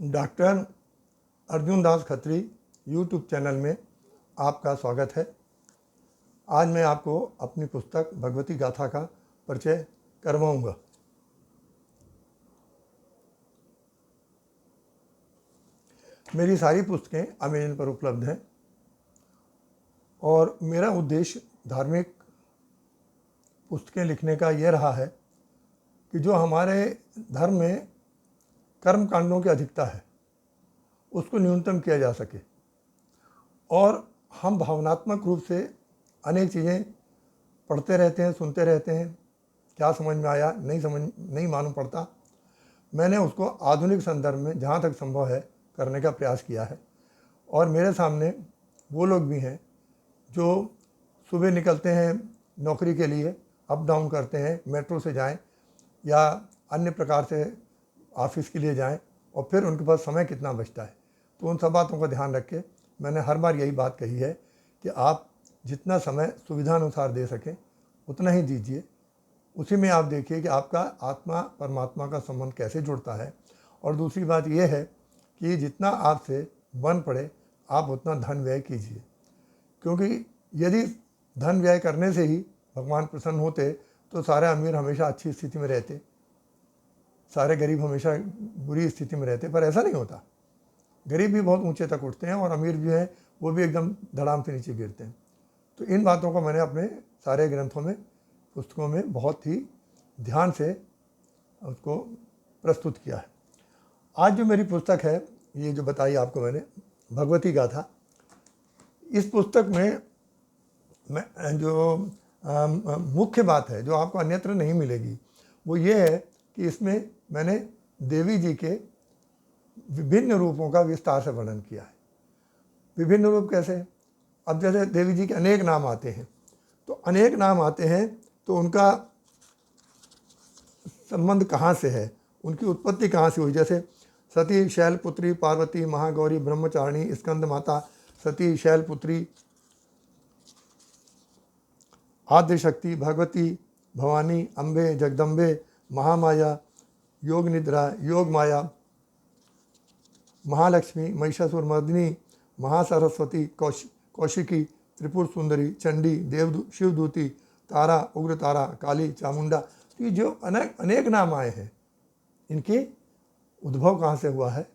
Doctor Arjun Das Khatri YouTube channel में आपका स्वागत है। आज मैं आपको अपनी पुस्तक भगवती गाथा का परिचय करवाऊंगा। मेरी सारी पुस्तकें अमेज़न पर उपलब्ध हैं और मेरा उद्देश्य धार्मिक पुस्तकें लिखने का यह रहा है कि जो हमारे धर्म में कर्म कांडों की अधिकता है उसको न्यूनतम किया जा सके और हम भावनात्मक रूप से अनेक चीज़ें पढ़ते रहते हैं, सुनते रहते हैं, क्या समझ में आया नहीं मालूम पड़ता। मैंने उसको आधुनिक संदर्भ में जहाँ तक संभव है करने का प्रयास किया है और मेरे सामने वो लोग भी हैं जो सुबह निकलते हैं नौकरी के लिए, अप डाउन करते हैं, मेट्रो से जाएं या अन्य प्रकार से ऑफिस के लिए जाएं और फिर उनके पास समय कितना बचता है। तो उन सब बातों का ध्यान रख के मैंने हर बार यही बात कही है कि आप जितना समय सुविधानुसार दे सकें उतना ही दीजिए। उसी में आप देखिए कि आपका आत्मा परमात्मा का संबंध कैसे जुड़ता है। और दूसरी बात यह है कि जितना आपसे बन पड़े आप उतना धन व्यय कीजिए, क्योंकि यदि धन व्यय करने से ही भगवान प्रसन्न होते तो सारे अमीर हमेशा अच्छी स्थिति में रहते, सारे गरीब हमेशा बुरी स्थिति में रहते। पर ऐसा नहीं होता, गरीब भी बहुत ऊंचे तक उठते हैं और अमीर भी हैं वो भी एकदम धड़ाम से नीचे गिरते हैं। तो इन बातों को मैंने अपने सारे ग्रंथों में, पुस्तकों में बहुत ही ध्यान से उसको प्रस्तुत किया है। आज जो मेरी पुस्तक है, ये जो बताई आपको मैंने, भगवती गाथा, इस पुस्तक में मैं जो मुख्य बात है जो आपको अन्यत्र नहीं मिलेगी वो ये है कि इसमें मैंने देवी जी के विभिन्न रूपों का विस्तार से वर्णन किया है। विभिन्न रूप कैसे? अब जैसे देवी जी के अनेक नाम आते हैं, तो अनेक नाम आते हैं तो उनका संबंध कहाँ से है, उनकी उत्पत्ति कहाँ से हुई। जैसे सती, शैलपुत्री, पार्वती, महागौरी, ब्रह्मचारिणी, स्कंद माता, सती, शैलपुत्री, आद्यशक्ति, भगवती, भवानी, अम्बे, जगदम्बे, महामाया, योग निद्रा, योग माया, महालक्ष्मी, महिषासुर मर्दिनी, महासरस्वती, कौशिकी, त्रिपुर सुंदरी, चंडी, शिवदूती, तारा, उग्र तारा, काली, चामुंडा। तो ये जो अनेक नाम आए हैं, इनके उद्भव कहाँ से हुआ है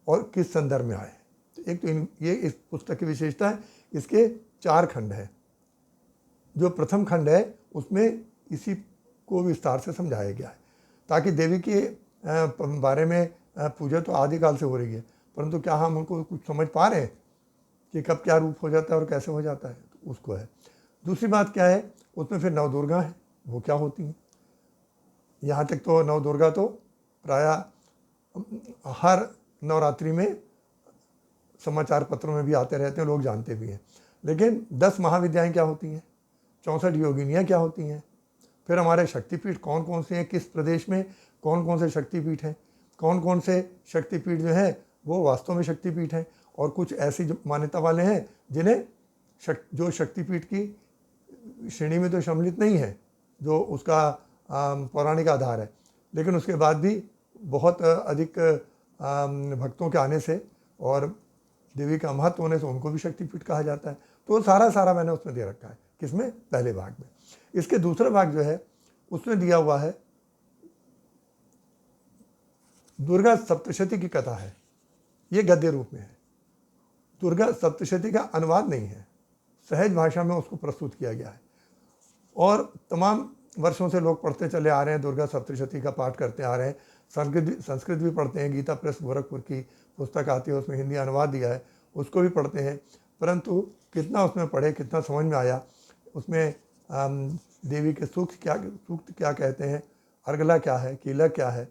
और किस संदर्भ में आए हैं। तो एक तो ये इस पुस्तक की विशेषता है, इसके 4 खंड हैं। जो प्रथम खंड है उसमें इसी को विस्तार से समझाया गया है ताकि देवी के बारे में पूजा तो आदिकाल से हो रही है, परंतु क्या हम उनको कुछ समझ पा रहे हैं कि कब क्या रूप हो जाता है और कैसे हो जाता है, तो उसको है। दूसरी बात क्या है, उसमें फिर नवदुर्गा है, वो क्या होती हैं। यहाँ तक तो नवदुर्गा तो प्रायः हर नवरात्रि में समाचार पत्रों में भी आते रहते हैं, लोग जानते भी हैं। लेकिन 10 महाविद्याएँ क्या होती हैं, 64 योगिनियाँ क्या होती हैं, फिर हमारे शक्तिपीठ कौन कौन से हैं, किस प्रदेश में कौन कौन से शक्तिपीठ हैं, कौन कौन से शक्तिपीठ जो हैं वो वास्तव में शक्तिपीठ हैं, और कुछ ऐसी मान्यता वाले हैं जिन्हें जो शक्तिपीठ की श्रेणी में तो सम्मिलित नहीं है, जो उसका पौराणिक आधार है, लेकिन उसके बाद भी बहुत अधिक भक्तों के आने से और देवी का महत्व होने से उनको भी शक्तिपीठ कहा जाता है। तो सारा मैंने उसमें दे रखा है। किसमें? पहले भाग में। इसके दूसरा भाग जो है उसमें दिया हुआ है दुर्गा सप्तशती की कथा है। ये गद्य रूप में है। दुर्गा सप्तशती का अनुवाद नहीं है, सहज भाषा में उसको प्रस्तुत किया गया है और तमाम वर्षों से लोग पढ़ते चले आ रहे हैं, दुर्गा सप्तशती का पाठ करते आ रहे हैं। संस्कृत भी पढ़ते हैं, गीता प्रेस गोरखपुर की पुस्तक आती है, उसमें हिंदी अनुवाद दिया है, उसको भी पढ़ते हैं। परंतु कितना उसमें पढ़े, कितना समझ में आया, उसमें देवी के सूक्त क्या कहते हैं, अर्गला क्या है, कीलक क्या है,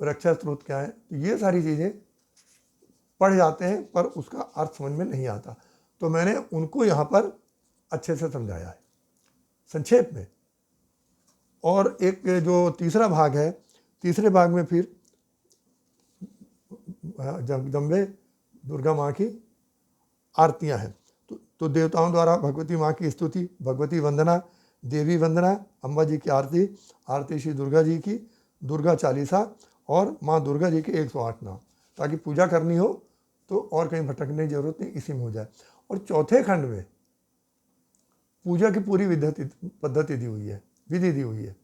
रक्षा स्रोत क्या है, तो ये सारी चीज़ें पढ़ जाते हैं पर उसका अर्थ समझ में नहीं आता। तो मैंने उनको यहाँ पर अच्छे से समझाया है संक्षेप में। और एक जो तीसरा भाग है, तीसरे भाग में फिर जगदम्बे दुर्गा माँ की आरतियाँ हैं। तो देवताओं द्वारा भगवती माँ की स्तुति, भगवती वंदना, देवी वंदना, अम्बा जी की आरती, आरती श्री दुर्गा जी की, दुर्गा चालीसा और माँ दुर्गा जी के 108 नाम, ताकि पूजा करनी हो तो और कहीं भटकने की जरूरत नहीं, इसी में हो जाए। और चौथे खंड में पूजा की पूरी पद्धति दी हुई है, विधि दी हुई है।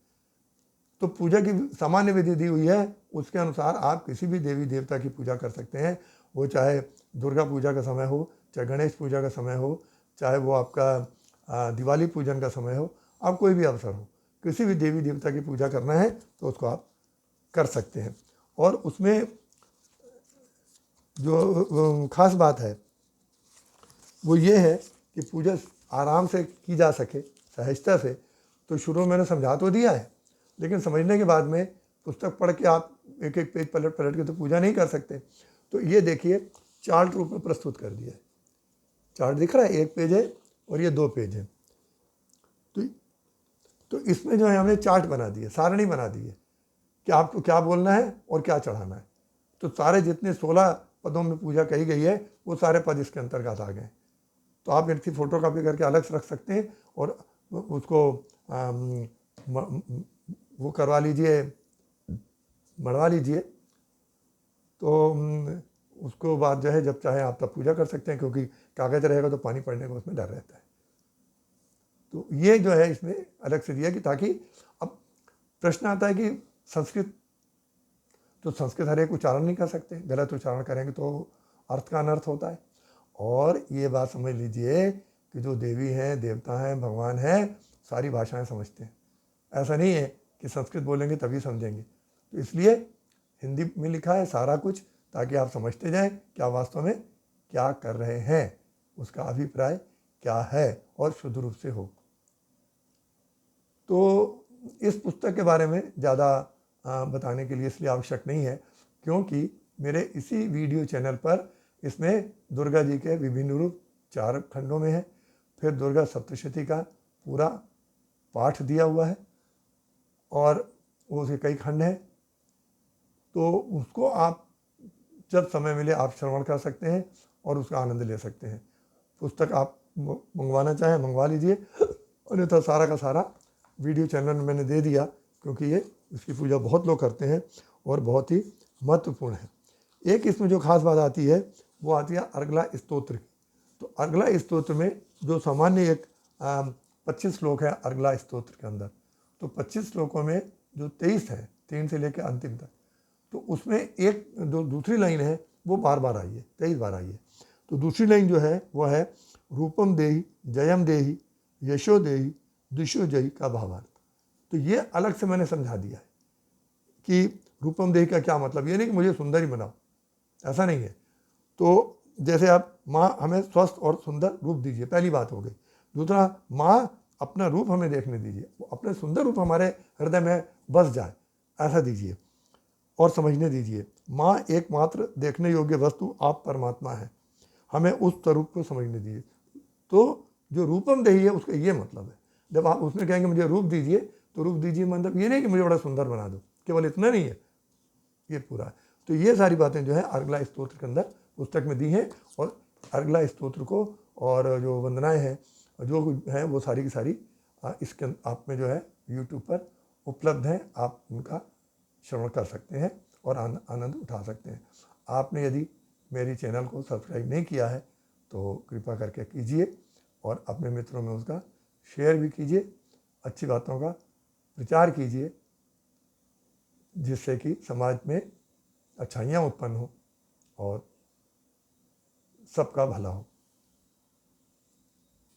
तो पूजा की सामान्य विधि दी हुई है, उसके अनुसार आप किसी भी देवी देवता की पूजा कर सकते हैं। वो चाहे दुर्गा पूजा का समय हो, चाहे गणेश पूजा का समय हो, चाहे वो आपका दिवाली पूजन का समय हो, आप कोई भी अवसर हो, किसी भी देवी देवता की पूजा करना है तो उसको आप कर सकते हैं। और उसमें जो खास बात है वो ये है कि पूजा आराम से की जा सके, सहजता से। तो शुरू में मैंने समझा तो दिया है, लेकिन समझने के बाद में पुस्तक पढ़ के आप एक एक पेज पलट पलट के तो पूजा नहीं कर सकते। तो ये देखिए चार्ट रूप में प्रस्तुत कर दिया है। चार्ट दिख रहा है, 1 पेज है और ये 2 पेज है। तो इसमें जो है हमने चार्ट बना दिए, सारणी बना दी है कि आपको क्या बोलना है और क्या चढ़ाना है। तो सारे जितने 16 पदों में पूजा कही गई है वो सारे पद इसके अंतर्गत आ गए। तो आप इनकी फ़ोटो कॉपी करके अलग से रख सकते हैं और उसको वो करवा लीजिए, मढ़वा लीजिए। तो उसको बाद जो है जब चाहे आप तब पूजा कर सकते हैं, क्योंकि कागज़ रहेगा तो पानी पड़ने का उसमें डर रहता है। तो ये जो है इसमें अलग से दिया कि ताकि अब प्रश्न आता है कि संस्कृत, तो संस्कृत हर एक उच्चारण नहीं कर सकते, गलत उच्चारण करेंगे तो अर्थ का अनर्थ होता है। और ये बात समझ लीजिए कि जो देवी हैं, देवता हैं, भगवान हैं, सारी भाषाएं समझते हैं। ऐसा नहीं है कि संस्कृत बोलेंगे तभी समझेंगे। तो इसलिए हिंदी में लिखा है सारा कुछ, ताकि आप समझते जाएं कि आप वास्तव में क्या कर रहे हैं, उसका अभिप्राय क्या है और शुद्ध रूप से हो। तो इस पुस्तक के बारे में ज़्यादा बताने के लिए इसलिए आवश्यक नहीं है, क्योंकि मेरे इसी वीडियो चैनल पर इसमें दुर्गा जी के विभिन्न रूप 4 खंडों में है। फिर दुर्गा सप्तशती का पूरा पाठ दिया हुआ है और उसके कई खंड हैं। तो उसको आप जब समय मिले आप श्रवण कर सकते हैं और उसका आनंद ले सकते हैं। पुस्तक आप मंगवाना चाहें मंगवा लीजिए, अन्यथा सारा का सारा वीडियो चैनल में मैंने दे दिया, क्योंकि ये इसकी पूजा बहुत लोग करते हैं और बहुत ही महत्वपूर्ण है। एक इसमें जो खास बात आती है वो आती है अर्गला स्तोत्र की। तो अर्गला स्तोत्र में जो सामान्य एक 25 श्लोक है अर्गला स्तोत्र के अंदर, तो 25 श्लोकों में जो 23 है, 3 से लेकर अंतिम तक, तो उसमें एक जो दूसरी लाइन है वो बार बार आई है, 23 बार आई है। तो दूसरी लाइन जो है वो है रूपम देहि जयम देहि यशो देहि दिशो जयी का भावार्थ। तो ये अलग से मैंने समझा दिया है कि रूपम देहि का क्या मतलब। ये नहीं कि मुझे सुंदर ही बनाओ, ऐसा नहीं है। तो जैसे आप माँ हमें स्वस्थ और सुंदर रूप दीजिए, पहली बात हो गई। दूसरा, माँ अपना रूप हमें देखने दीजिए, वो अपने सुंदर रूप हमारे हृदय में बस जाए, ऐसा दीजिए और समझने दीजिए। माँ एकमात्र देखने योग्य वस्तु आप परमात्मा है, हमें उस स्वरूप को समझने दीजिए। तो जो रूपम देही है उसका ये मतलब है। जब आप उसमें कहेंगे मुझे रूप दीजिए, तो रूप दीजिए मतलब ये नहीं कि मुझे बड़ा सुंदर बना दो, केवल इतना नहीं है, ये पूरा है। तो ये सारी बातें जो है अर्गला स्तोत्र के अंदर पुस्तक में दी हैं। और अर्गला स्तोत्र को और जो वंदनाएं हैं जो हैं वो सारी की सारी इसके आप में जो है यूट्यूब पर उपलब्ध हैं, आप उनका श्रवण कर सकते हैं और आनंद उठा सकते हैं। आपने यदि मेरी चैनल को सब्सक्राइब नहीं किया है तो कृपा करके कीजिए और अपने मित्रों में उसका शेयर भी कीजिए, अच्छी बातों का प्रचार कीजिए, जिससे कि समाज में अच्छाइयाँ उत्पन्न हो और सबका भला हो।